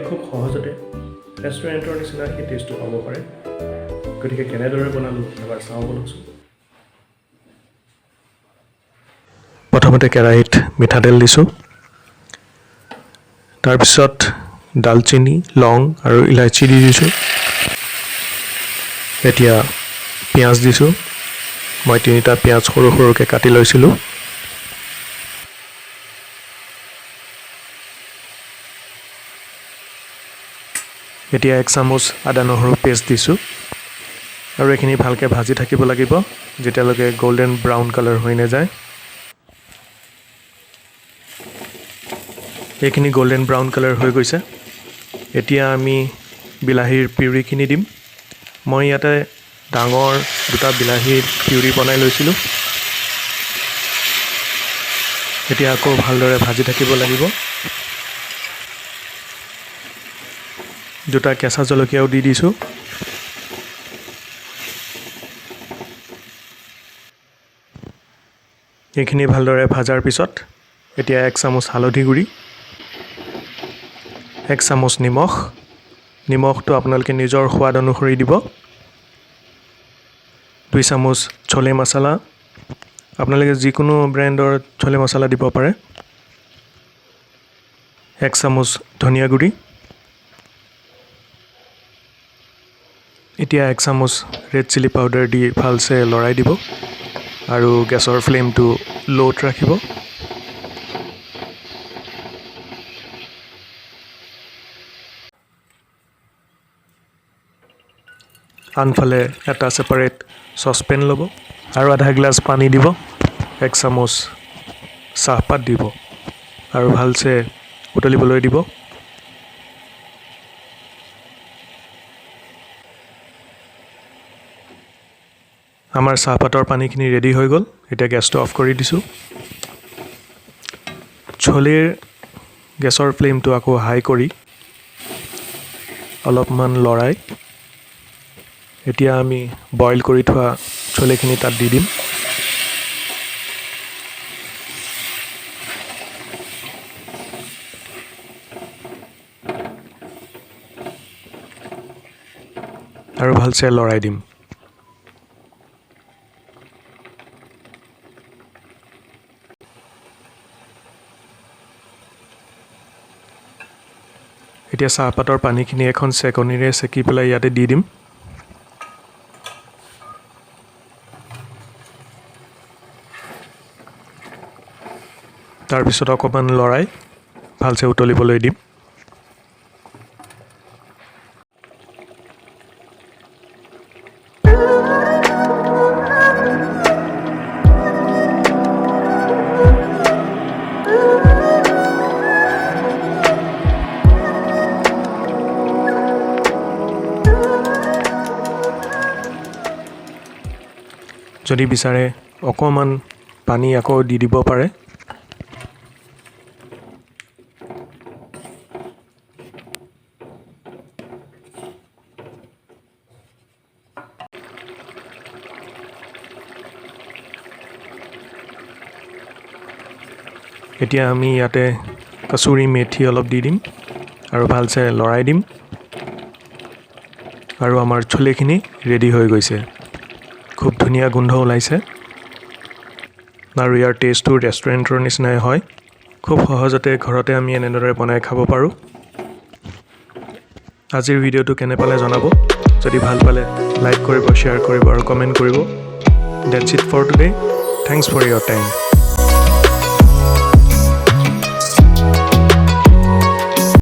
খুব সহজতে ৰেষ্টুৰেণ্টৰ নিচিনা সেই টেষ্টটো পাব পাৰে গতিকে কেনেদৰে বনালোঁ এবাৰ চাওঁ বলকচোন প্ৰথমতে কেৰাহীত মিঠাতেল দিছোঁ তাৰপিছত দালচিনি লং আৰু ইলাইচি দি দিছোঁ এতিয়া পিঁয়াজ দিছোঁ মই 3টা পিঁয়াজ সৰু সৰুকৈ কাটি লৈছিলোঁ এতিয়া 1 চামুচ আদা নহৰু পেষ্ট দিছোঁ আৰু এইখিনি ভালকৈ ভাজি থাকিব লাগিব যেতিয়ালৈকে গোল্ডেন ব্ৰাউন কালাৰ হৈ নাযায় এইখিনি গোল্ডেন ব্ৰাউন কালাৰ হৈ গৈছে এতিয়া আমি বিলাহীৰ পিউৰিখিনি দিম মই ইয়াতে ডাঙৰ দুটা বিলাহীৰ পিউৰি বনাই লৈছিলোঁ এতিয়া আকৌ ভালদৰে ভাজি থাকিব লাগিব দুটা কেঁচা জলকীয়াও দি দিছোঁ এইখিনি ভালদৰে ভাজাৰ পিছত এতিয়া 1 চামুচ হালধি গুড়ি 1 চামুচ নিমখটো আপোনালোকে নিজৰ সোৱাদ অনুসৰি দিব 2 চামুচ ছোলে মছলা আপোনালোকে যিকোনো ব্ৰেণ্ডৰ ছোলে মছলা দিব পাৰে 1 চামুচ ধনিয়া গুড়ি এতিয়া 1 চামুচ ৰেড চিলি পাউডাৰ দি ভালছে লৰাই দিব আৰু গেছৰ ফ্লেমটো ল'ত ৰাখিব আনফালে এটা সেপাৰেট সসপেন ল'ব আৰু আধা গ্লাছ পানী দিব 1 চামুচ চাহপাত দিব আৰু ভালছে উতলিবলৈ দিব আমাৰ চাহপাতৰ পানীখিনি ৰেডি হৈ গ'ল এতিয়া গেছটো অফ কৰি দিছোঁ ছোলেৰ গেছৰ ফ্লেমটো আকৌ হাই কৰি অলপমান লৰাই এতিয়া আমি বইল কৰি থোৱা ছোলেখিনি তাত দি দিম আৰু ভালছে লৰাই দিম এতিয়া চাহপাতৰ পানীখিনি এখন চেকনিৰে চেকি পেলাই ইয়াতে দি দিম তাৰপিছত অকণমান লৰাই ভালছে উতলিবলৈ দিম যদি বিচাৰে অকণমান পানী আকৌ দি দিব পাৰে এতিয়া আমি ইয়াতে কসুৰি মেথি অলপ দি দিম আৰু ভালছে লৰাই দিম আৰু আমাৰ ছোলেখিনি ৰেডি হৈ গৈছে খুব ধুনীয়া গোন্ধ ওলাইছে আৰু ইয়াৰ টেষ্টটো ৰেষ্টুৰেণ্টৰ নিচিনাই হয় খুব সহজতে ঘৰতে আমি এনেদৰে বনাই খাব পাৰোঁ আজিৰ ভিডিঅ'টো কেনে পালে জনাব যদি ভাল পালে লাইক কৰিব শ্বেয়াৰ কৰিব আৰু কমেণ্ট কৰিব That's it for today. Thanks for your time.